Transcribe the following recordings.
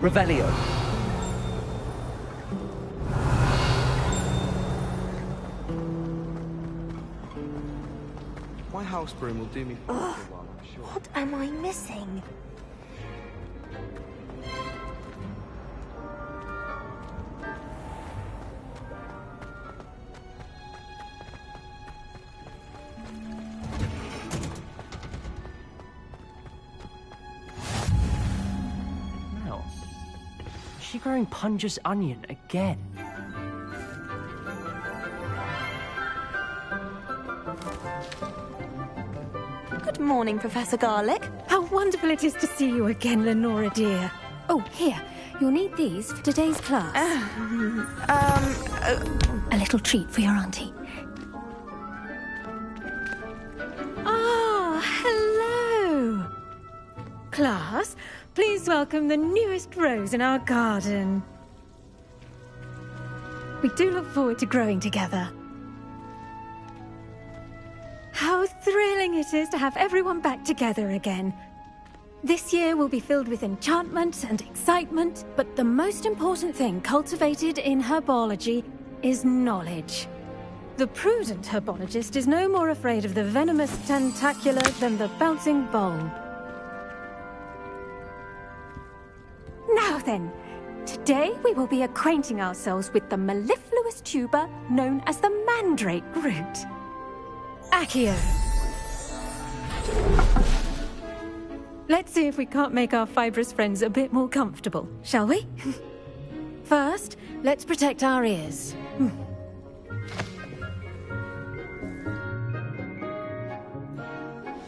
Revelio. My house broom will do me for a while, I'm sure. What am I missing? Now, is she growing Punja's onion again? Good morning, Professor Garlic. How wonderful it is to see you again, Lenora dear. Oh, here. You'll need these for today's class. A little treat for your auntie. Ah, hello. Class, please welcome the newest rose in our garden. We do look forward to growing together. How thrilling it is to have everyone back together again. This year will be filled with enchantment and excitement, but the most important thing cultivated in herbology is knowledge. The prudent herbologist is no more afraid of the venomous tentacula than the bouncing bulb. Now then, today we will be acquainting ourselves with the mellifluous tuber known as the mandrake root. Accio. Let's see if we can't make our fibrous friends a bit more comfortable, shall we? First, let's protect our ears.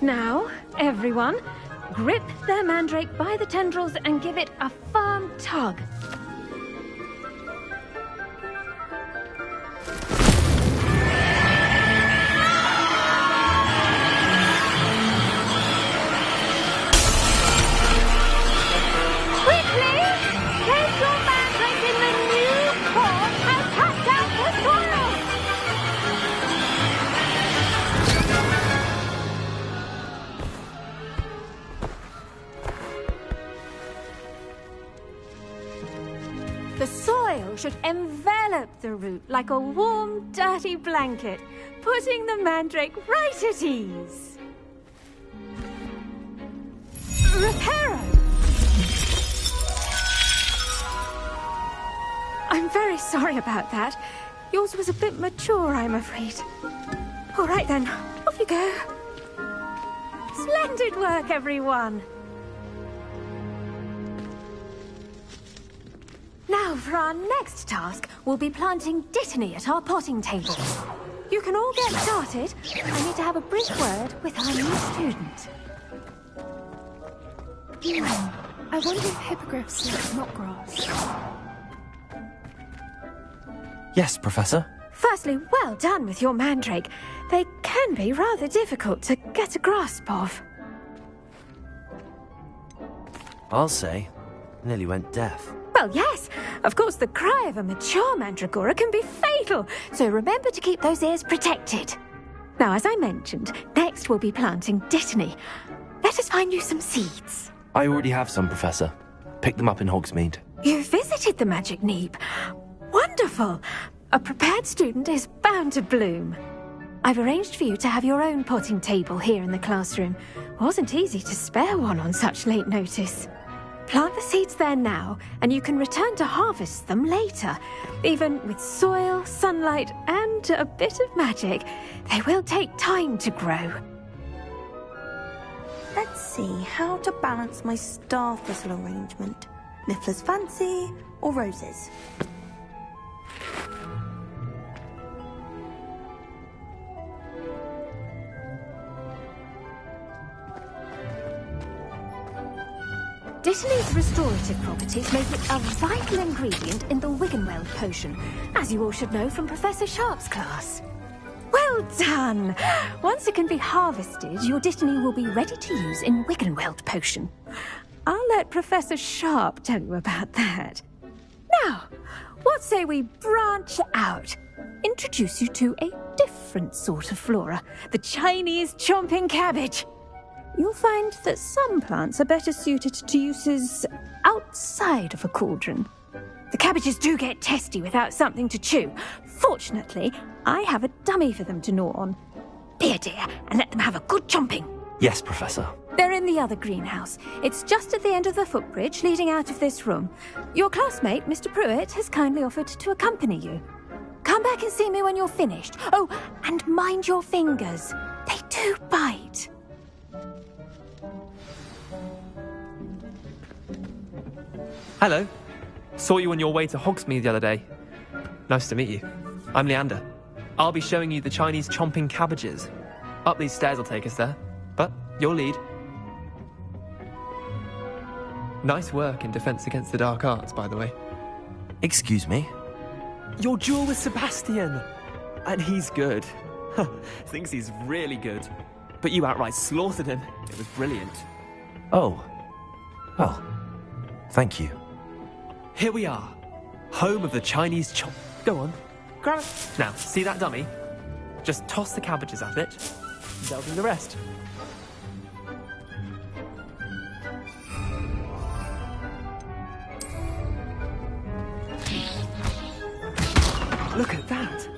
Now, everyone, grip their mandrake by the tendrils and give it a firm tug. The soil should envelop the root like a warm, dirty blanket, putting the mandrake right at ease. Reparo! I'm very sorry about that. Yours was a bit mature, I'm afraid. All right then, off you go. Splendid work, everyone! Now, for our next task, we'll be planting dittany at our potting tables. You can all get started. I need to have a brief word with our new student. I wonder if hippogriffs like not grass. Yes, Professor. Firstly, well done with your mandrake. They can be rather difficult to get a grasp of. I'll say, nearly went deaf. Well, yes. Of course, the cry of a mature mandragora can be fatal, so remember to keep those ears protected. Now, as I mentioned, next we'll be planting dittany. Let us find you some seeds. I already have some, Professor. Picked them up in Hogsmeade. You visited the Magic Neep. Wonderful. A prepared student is bound to bloom. I've arranged for you to have your own potting table here in the classroom. Wasn't easy to spare one on such late notice. Plant the seeds there now, and you can return to harvest them later. Even with soil, sunlight, and a bit of magic, they will take time to grow. Let's see how to balance my star thistle arrangement. Niffler's fancy or roses? Dittany's restorative properties make it a vital ingredient in the Wiggenweld potion, as you all should know from Professor Sharp's class. Well done! Once it can be harvested, your dittany will be ready to use in Wiggenweld potion. I'll let Professor Sharp tell you about that. Now, what say we branch out? Introduce you to a different sort of flora, the Chinese chomping cabbage. you'll find that some plants are better suited to uses outside of a cauldron. The cabbages do get testy without something to chew. Fortunately, I have a dummy for them to gnaw on. Be a dear and let them have a good chomping. Yes, Professor. They're in the other greenhouse. It's just at the end of the footbridge leading out of this room. Your classmate, Mr. Pruitt, has kindly offered to accompany you. Come back and see me when you're finished. Oh, and mind your fingers. They do bite. Hello. Saw you on your way to Hogsmeade the other day. Nice to meet you. I'm Leander. I'll be showing you the Chinese chomping cabbages. Up these stairs will take us there, but you'll lead. Nice work in Defense Against the Dark Arts, by the way. Excuse me? Your duel with Sebastian! And he's good. Thinks he's really good. But you outright slaughtered him. It was brilliant. Oh. Well, thank you. Here we are. Home of the Chinese chomp. Go on. Grab it. Now, see that dummy? Just toss the cabbages at it. They'll do the rest. Look at that!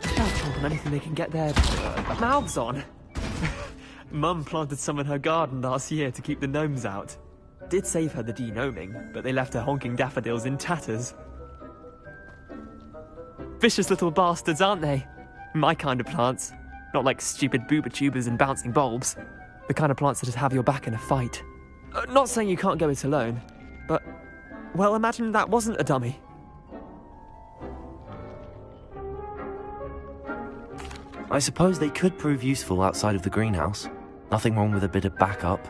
They'll chomp on anything they can get their mouths on. Mum planted some in her garden last year to keep the gnomes out. Did save her the de-gnoming, but they left her honking daffodils in tatters. Vicious little bastards, aren't they? My kind of plants. Not like stupid booba tubers and bouncing bulbs. The kind of plants that just have your back in a fight. Not saying you can't go it alone, but... well, imagine that wasn't a dummy. I suppose they could prove useful outside of the greenhouse. Nothing wrong with a bit of backup,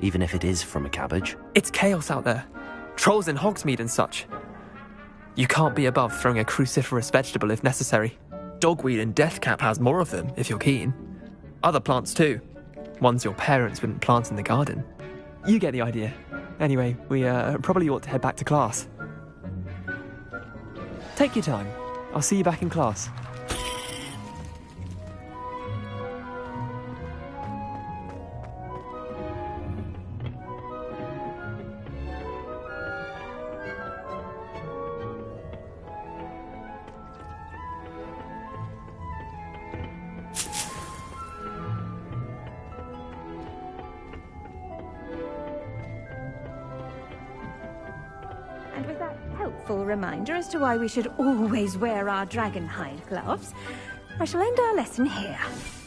even if it is from a cabbage. It's chaos out there. Trolls in Hogsmeade and such. You can't be above throwing a cruciferous vegetable if necessary. Dogweed and deathcap has more of them, if you're keen. Other plants too. Ones your parents wouldn't plant in the garden. You get the idea. Anyway, we probably ought to head back to class. Take your time. I'll see you back in class. And with that helpful reminder as to why we should always wear our dragon hide gloves, I shall end our lesson here.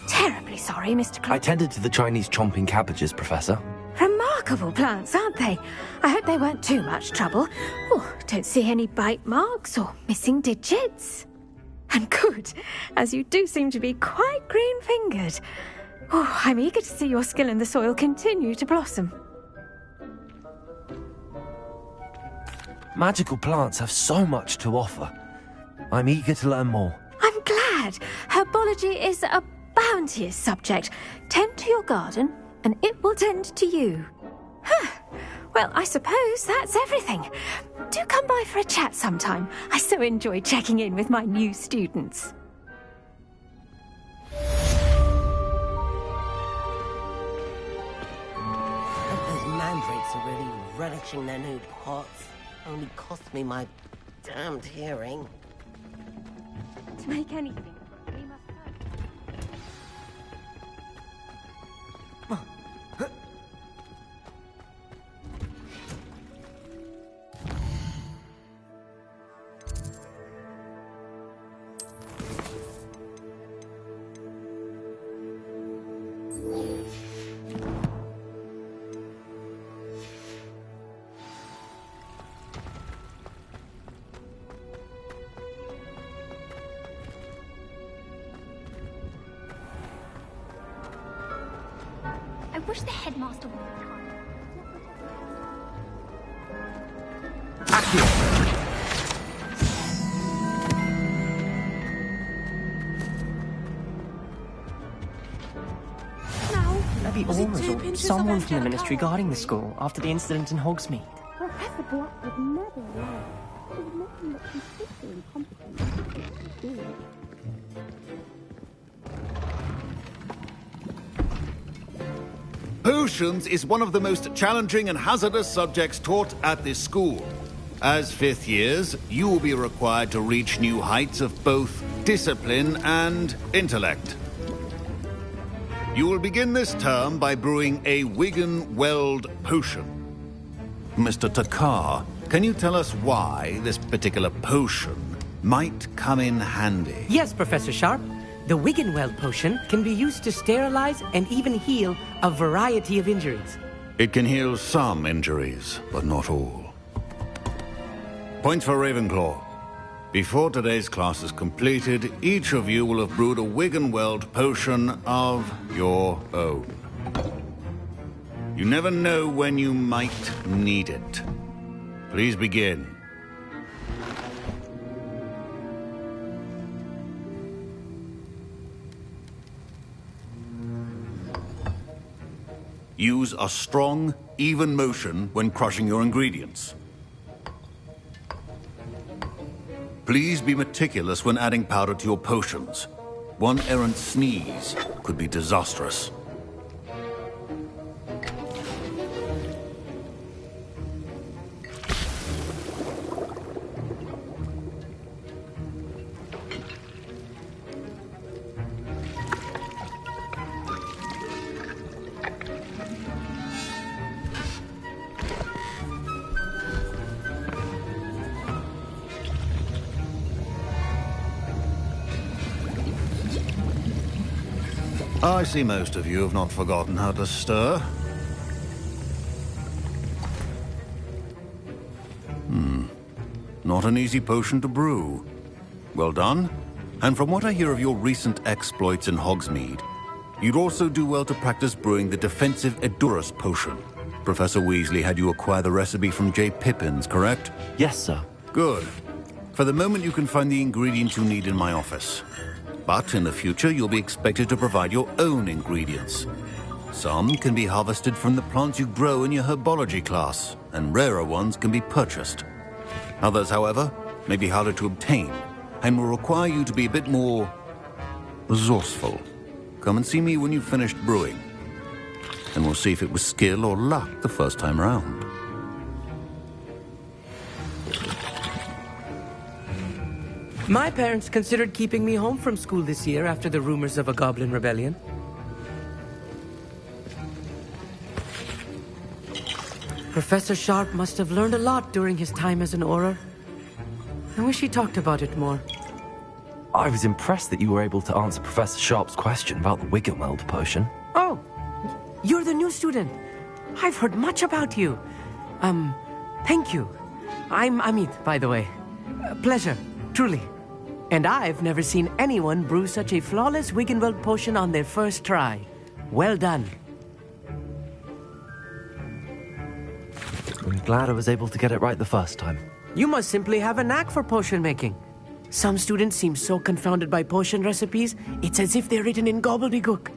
Terribly sorry, Mr. Clark. I tended to the Chinese chomping cabbages, Professor. Remarkable plants, aren't they? I hope they weren't too much trouble. Oh, don't see any bite marks or missing digits. And good, as you do seem to be quite green-fingered. Oh, I'm eager to see your skill in the soil continue to blossom. Magical plants have so much to offer. I'm eager to learn more. I'm glad. Herbology is a bounteous subject. Tend to your garden, and it will tend to you. Well, I suppose that's everything. Do come by for a chat sometime. I so enjoy checking in with my new students. Those mandrakes are really relishing their new pots. Only cost me my damned hearing. To make anything, we must I wish the headmaster would come. Maybe Aura's or someone from the Ministry guarding the school after the incident in Hogsmeade. Professor Black would never allow it. There's nothing that his sister incompetent to do. Potions is one of the most challenging and hazardous subjects taught at this school. As fifth years, you will be required to reach new heights of both discipline and intellect. You will begin this term by brewing a Wiggenweld potion. Mr. Takar, can you tell us why this particular potion might come in handy? Yes, Professor Sharp. The Wiggenweld potion can be used to sterilize and even heal a variety of injuries. It can heal some injuries, but not all. Points for Ravenclaw. Before today's class is completed, each of you will have brewed a Wiggenweld potion of your own. You never know when you might need it. Please begin. Use a strong, even motion when crushing your ingredients. Please be meticulous when adding powder to your potions. One errant sneeze could be disastrous. I see most of you have not forgotten how to stir. Not an easy potion to brew. Well done. And from what I hear of your recent exploits in Hogsmeade, you'd also do well to practice brewing the defensive Edurus potion. Professor Weasley had you acquire the recipe from J. Pippins, correct? Yes, sir. Good. For the moment, you can find the ingredients you need in my office. But in the future, you'll be expected to provide your own ingredients. Some can be harvested from the plants you grow in your herbology class, and rarer ones can be purchased. Others, however, may be harder to obtain, and will require you to be a bit more resourceful. Come and see me when you've finished brewing, and we'll see if it was skill or luck the first time round. My parents considered keeping me home from school this year after the rumors of a goblin rebellion. Professor Sharp must have learned a lot during his time as an Auror. I wish he talked about it more. I was impressed that you were able to answer Professor Sharp's question about the Wiggenweld potion. Oh, you're the new student. I've heard much about you. Thank you. I'm Amit, by the way. Pleasure, truly. And I've never seen anyone brew such a flawless Wiggenweld potion on their first try. Well done. I'm glad I was able to get it right the first time. You must simply have a knack for potion making. Some students seem so confounded by potion recipes, it's as if they're written in gobbledygook.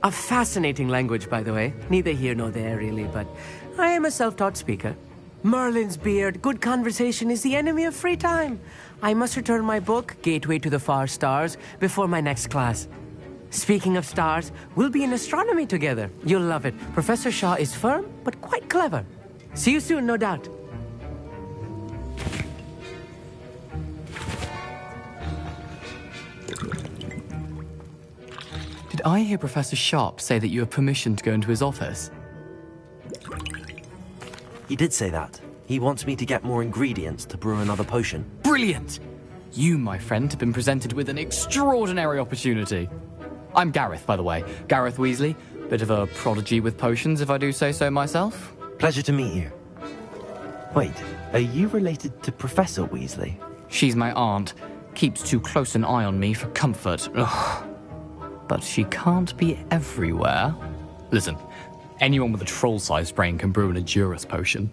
A fascinating language, by the way. Neither here nor there, really, but I am a self-taught speaker. Merlin's beard, good conversation is the enemy of free time. I must return my book, Gateway to the Far Stars, before my next class. Speaking of stars, we'll be in astronomy together. You'll love it. Professor Shaw is firm, but quite clever. See you soon, no doubt. Did I hear Professor Sharp say that you have permission to go into his office? He did say that. He wants me to get more ingredients to brew another potion. Brilliant! You, my friend, have been presented with an extraordinary opportunity. I'm Gareth, by the way. Gareth Weasley. Bit of a prodigy with potions, if I do say so myself. Pleasure to meet you. Wait, are you related to Professor Weasley? She's my aunt. Keeps too close an eye on me for comfort. Ugh. But she can't be everywhere. Listen, anyone with a troll-sized brain can brew an Edurus potion.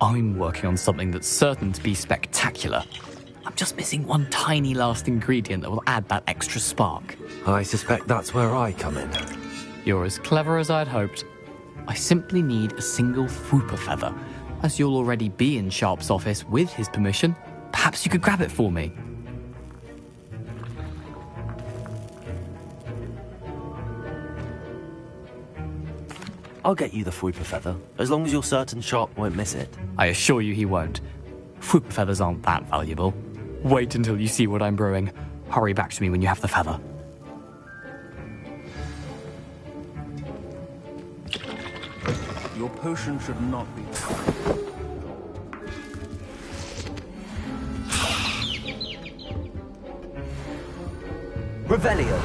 I'm working on something that's certain to be spectacular. I'm just missing one tiny last ingredient that will add that extra spark. I suspect that's where I come in. You're as clever as I'd hoped. I simply need a single Fwooper feather. As you'll already be in Sharp's office with his permission, perhaps you could grab it for me. I'll get you the Fwooper feather, as long as you're certain Sharp won't miss it. I assure you he won't. Fwooper feathers aren't that valuable. Wait until you see what I'm brewing. Hurry back to me when you have the feather. Your potion should not be... Revelio.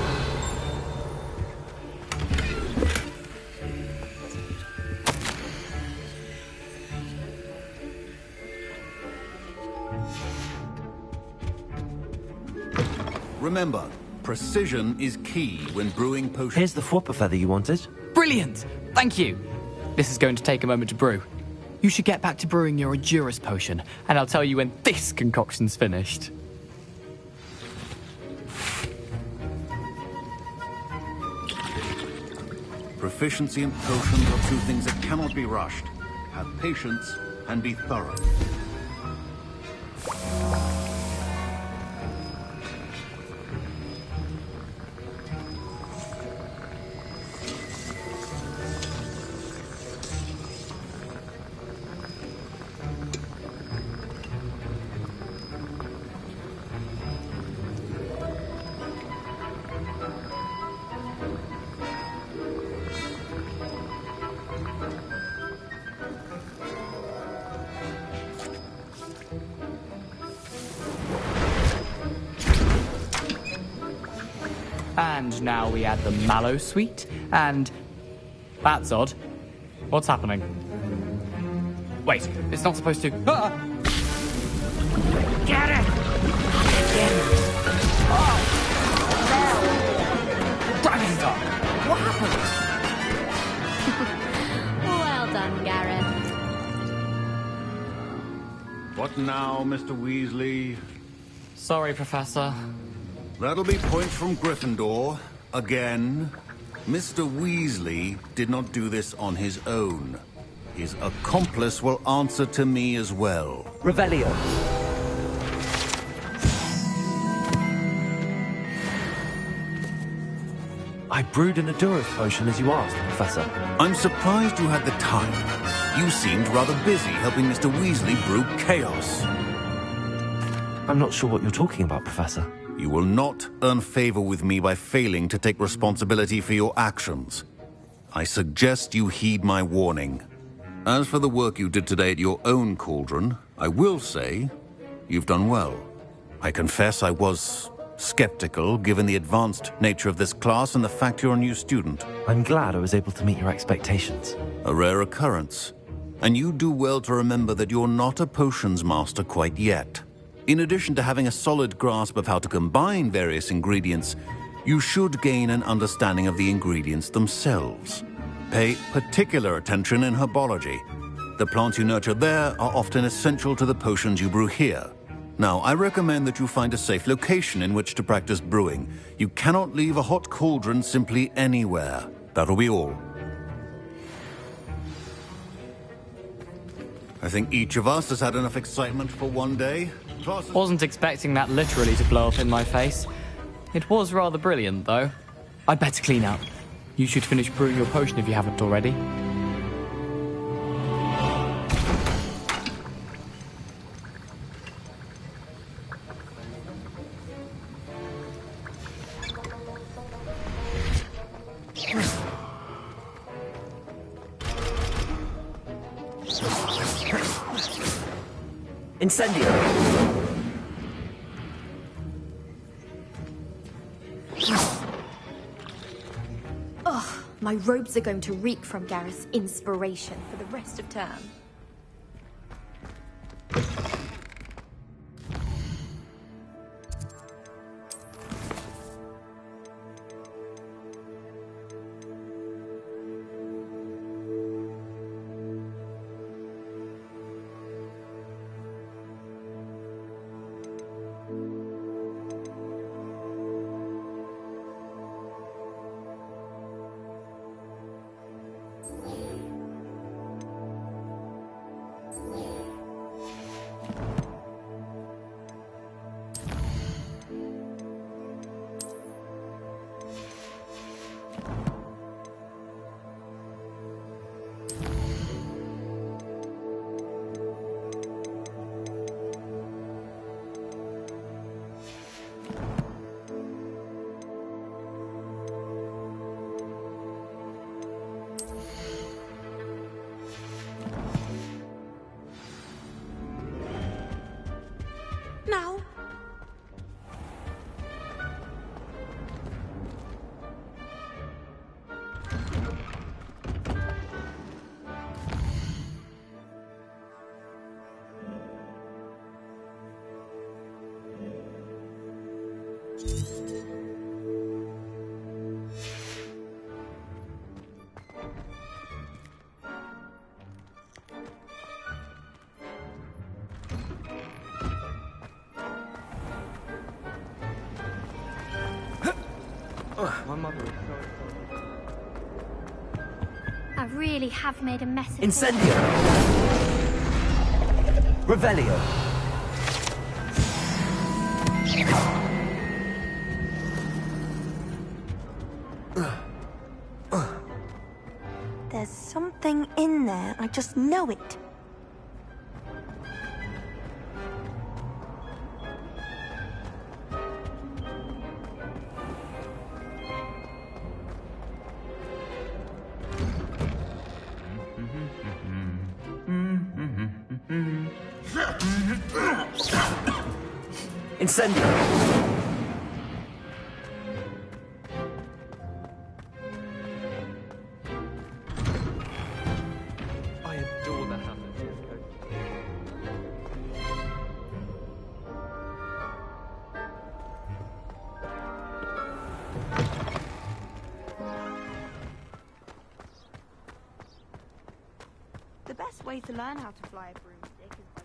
Remember, precision is key when brewing potions. Here's the Fwooper feather you wanted. Brilliant! Thank you! This is going to take a moment to brew. You should get back to brewing your Adurus potion, and I'll tell you when this concoction's finished. Proficiency in potions are two things that cannot be rushed. Have patience and be thorough. And now we add the mallow sweet, and... That's odd. What's happening? Wait, it's not supposed to... Ah! Get it! Get it! Oh! Dragon Star! What happened? Well done, Gareth. What now, Mr. Weasley? Sorry, Professor. That'll be points from Gryffindor. Again. Mr. Weasley did not do this on his own. His accomplice will answer to me as well. Revelio. I brewed an Adurus potion as you asked, Professor. I'm surprised you had the time. You seemed rather busy helping Mr. Weasley brew chaos. I'm not sure what you're talking about, Professor. You will not earn favor with me by failing to take responsibility for your actions. I suggest you heed my warning. As for the work you did today at your own cauldron, I will say you've done well. I confess I was skeptical given the advanced nature of this class and the fact you're a new student. I'm glad I was able to meet your expectations. A rare occurrence. And you do well to remember that you're not a potions master quite yet. In addition to having a solid grasp of how to combine various ingredients, you should gain an understanding of the ingredients themselves. Pay particular attention in herbology. The plants you nurture there are often essential to the potions you brew here. Now, I recommend that you find a safe location in which to practice brewing. You cannot leave a hot cauldron simply anywhere. That'll be all. I think each of us has had enough excitement for one day. Wasn't expecting that literally to blow up in my face. It was rather brilliant, though. I'd better clean up. You should finish brewing your potion if you haven't already. Incendio! Ugh, my robes are going to reek from Gareth's inspiration for the rest of term. really have made a mess of Incendio! Revelio! There's something in there. I just know it. Incendio! I adore the Hamlet coat. The best way to learn how to fly a broomstick is by...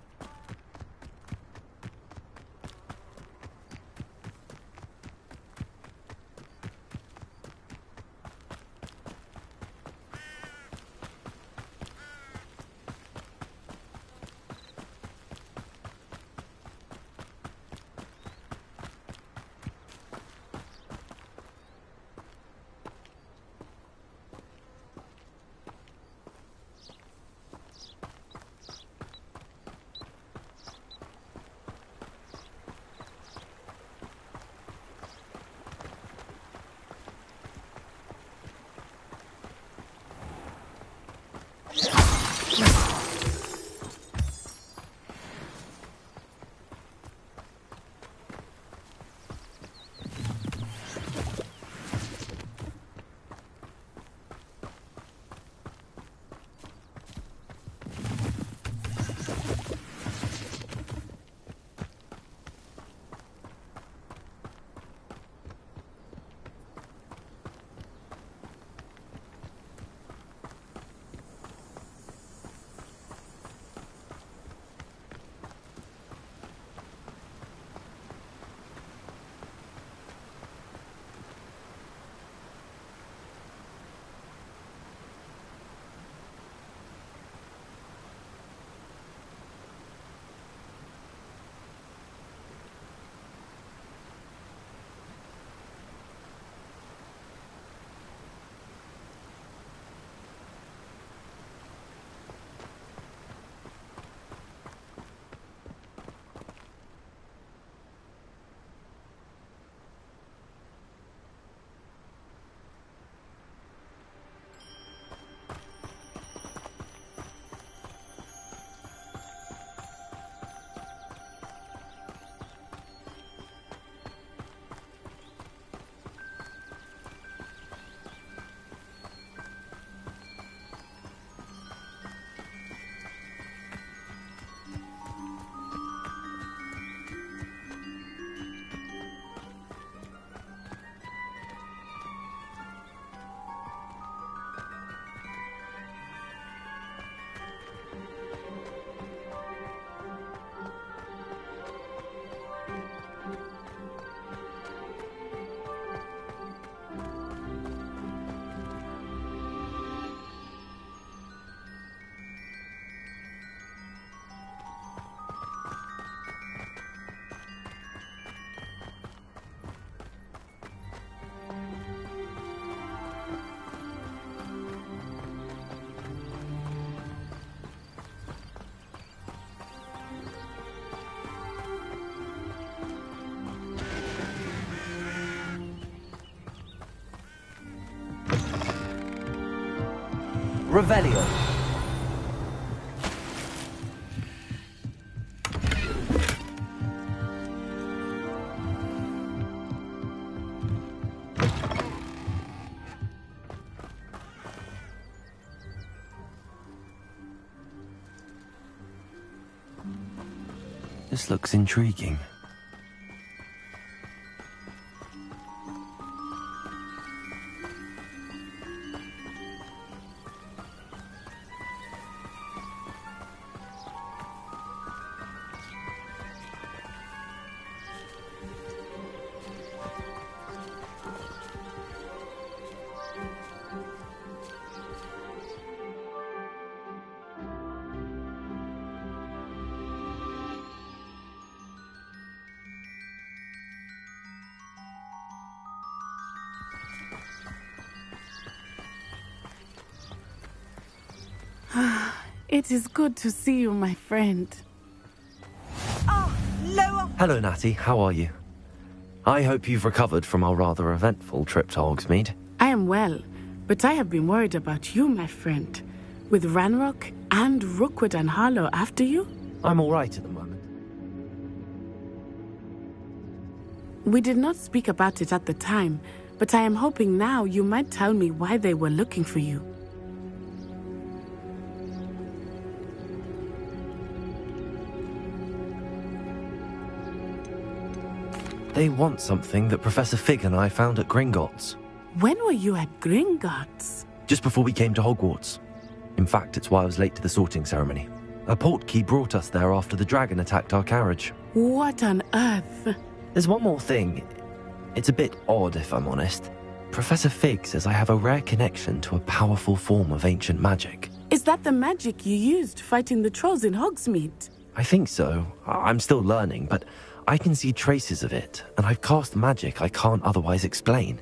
Revelio. This looks intriguing. It is good to see you, my friend. Hello, Natty. How are you? I hope you've recovered from our rather eventful trip to Hogsmeade. I am well, but I have been worried about you, my friend. With Ranrock and Rookwood and Harlow after you? I'm all right at the moment. We did not speak about it at the time, but I am hoping now you might tell me why they were looking for you. They want something that Professor Fig and I found at Gringotts. When were you at Gringotts? Just before we came to Hogwarts. In fact, it's why I was late to the sorting ceremony. A portkey brought us there after the dragon attacked our carriage. What on earth? There's one more thing. It's a bit odd, if I'm honest. Professor Fig says I have a rare connection to a powerful form of ancient magic. Is that the magic you used fighting the trolls in Hogsmeade? I think so. I'm still learning, but I can see traces of it, and I've cast magic I can't otherwise explain.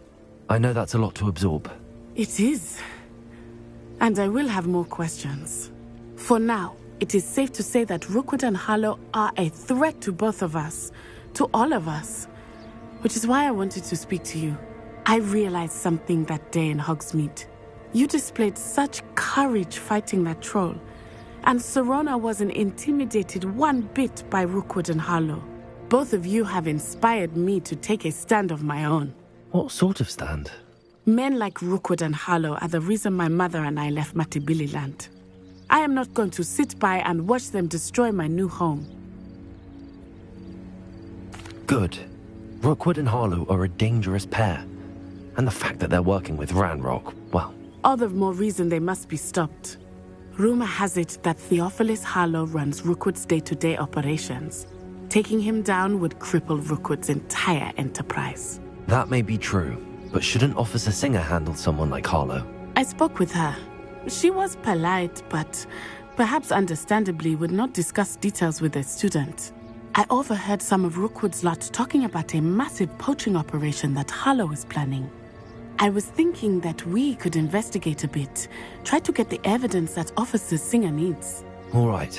I know that's a lot to absorb. It is. And I will have more questions. For now, it is safe to say that Rookwood and Harlow are a threat to both of us, to all of us. Which is why I wanted to speak to you. I realized something that day in Hogsmeade. You displayed such courage fighting that troll, and Serona wasn't intimidated one bit by Rookwood and Harlow. Both of you have inspired me to take a stand of my own. What sort of stand? Men like Rookwood and Harlow are the reason my mother and I left Matibili land. I am not going to sit by and watch them destroy my new home. Good. Rookwood and Harlow are a dangerous pair. And the fact that they're working with Ranrock, well... All the more reason they must be stopped. Rumor has it that Theophilus Harlow runs Rookwood's day-to-day operations. Taking him down would cripple Rookwood's entire enterprise. That may be true, but shouldn't Officer Singer handle someone like Harlow? I spoke with her. She was polite, but perhaps understandably would not discuss details with a student. I overheard some of Rookwood's lot talking about a massive poaching operation that Harlow is planning. I was thinking that we could investigate a bit, try to get the evidence that Officer Singer needs. All right,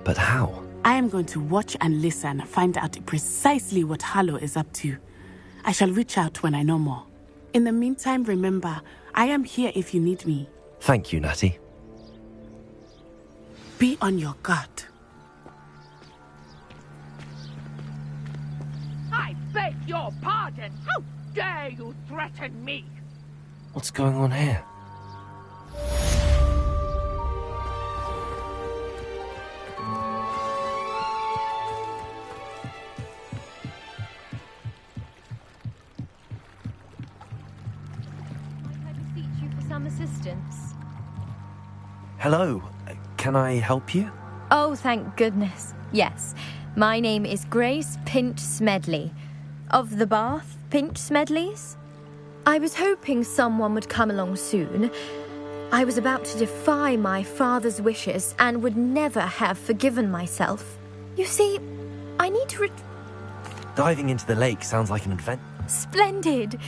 but how? I am going to watch and listen, find out precisely what Harlow is up to. I shall reach out when I know more. In the meantime, remember, I am here if you need me. Thank you, Natty. Be on your guard. I beg your pardon! How dare you threaten me? What's going on here? Assistance. Hello. Can I help you? Oh, thank goodness. Yes. My name is Grace Pinch Smedley. Of the Bath Pinch Smedleys? I was hoping someone would come along soon. I was about to defy my father's wishes and would never have forgiven myself. You see, I need to Diving into the lake sounds like an adventure. Splendid!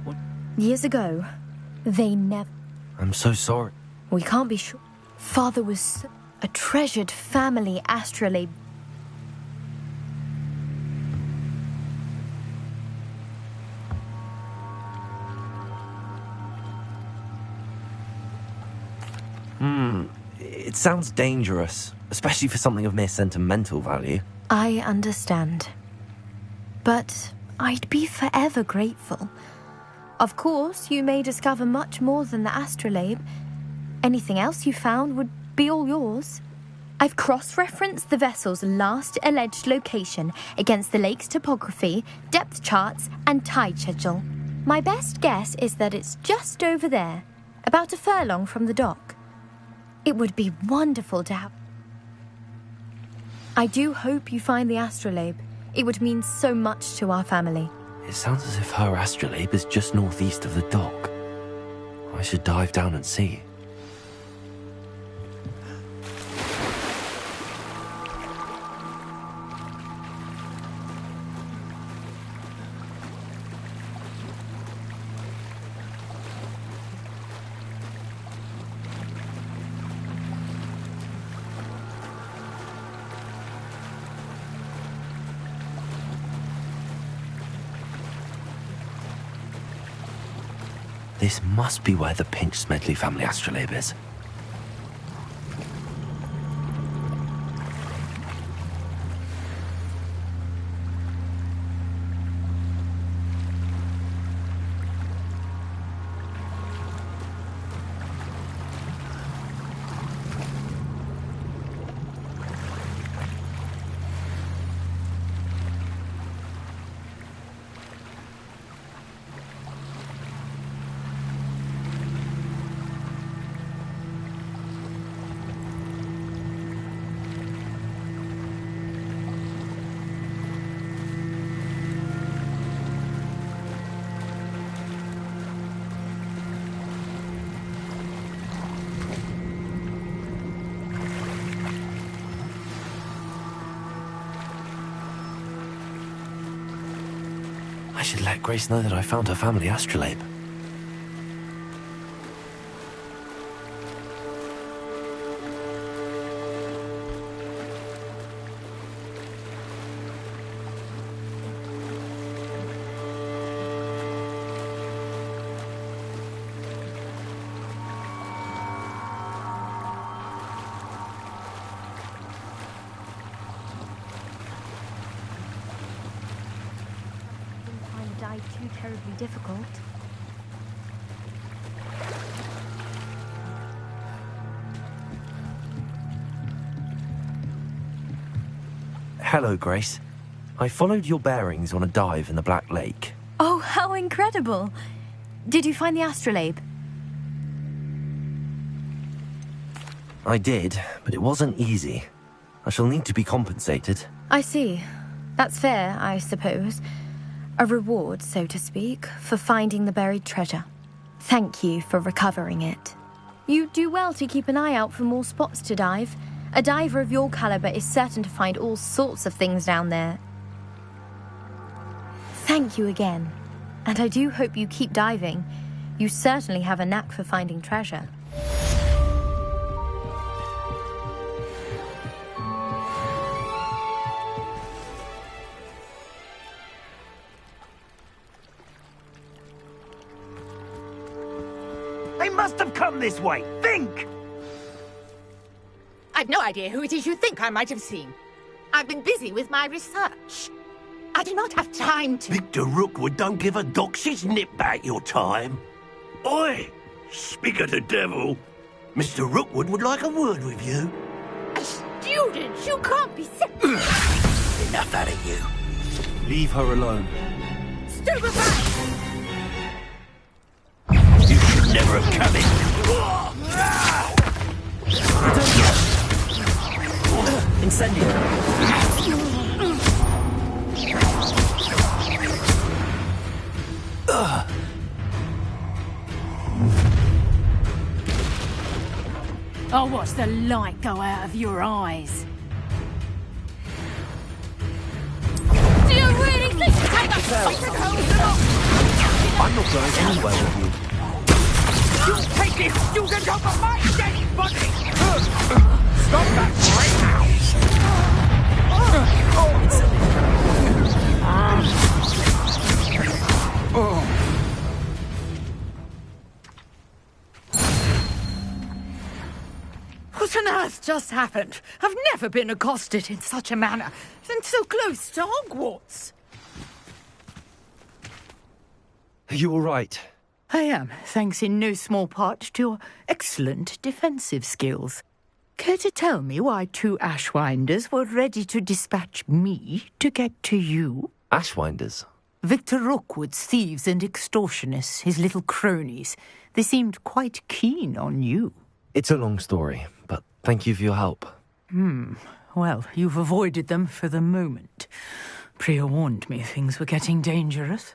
What? Years ago, they never... I'm so sorry. We can't be sure. Father was a treasured family astrolabe. It sounds dangerous, especially for something of mere sentimental value. I understand. But I'd be forever grateful. Of course, you may discover much more than the astrolabe. Anything else you found would be all yours. I've cross-referenced the vessel's last alleged location against the lake's topography, depth charts, and tide schedule. My best guess is that it's just over there, about a furlong from the dock. It would be wonderful to have... I do hope you find the astrolabe. It would mean so much to our family. It sounds as if her astrolabe is just northeast of the dock. I should dive down and see. This must be where the Pinch Smedley family astrolabe is. I should let Grace know that I found her family astrolabe. Too terribly difficult. Hello, Grace. I followed your bearings on a dive in the Black Lake. Oh, how incredible! Did you find the astrolabe? I did, but it wasn't easy. I shall need to be compensated. I see. That's fair, I suppose. A reward, so to speak, for finding the buried treasure. Thank you for recovering it. You do well to keep an eye out for more spots to dive. A diver of your caliber is certain to find all sorts of things down there. Thank you again. And I do hope you keep diving. You certainly have a knack for finding treasure. They must have come this way. Think! I've no idea who it is you think I might have seen. I've been busy with my research. I do not have time to... Victor Rookwood don't give a doxy's nip back your time. Oi! Speak of the devil. Mr. Rookwood would like a word with you. A student? You can't be sick. Enough out of you. Leave her alone. Stupefy! You should never have come in. Incendio. I'll watch the light go out of your eyes. Do you really think to take a fucking home? I'm not going anywhere with you. You take this student off of my dead body! Stop that right now! What on earth just happened? I've never been accosted in such a manner, and so close to Hogwarts. Are you all right? I am, thanks in no small part to your excellent defensive skills. Care to tell me why two Ashwinders were ready to dispatch me to get to you? Ashwinders? Victor Rookwood's thieves and extortionists, his little cronies. They seemed quite keen on you. It's a long story, but thank you for your help. Well, you've avoided them for the moment. Priya warned me things were getting dangerous.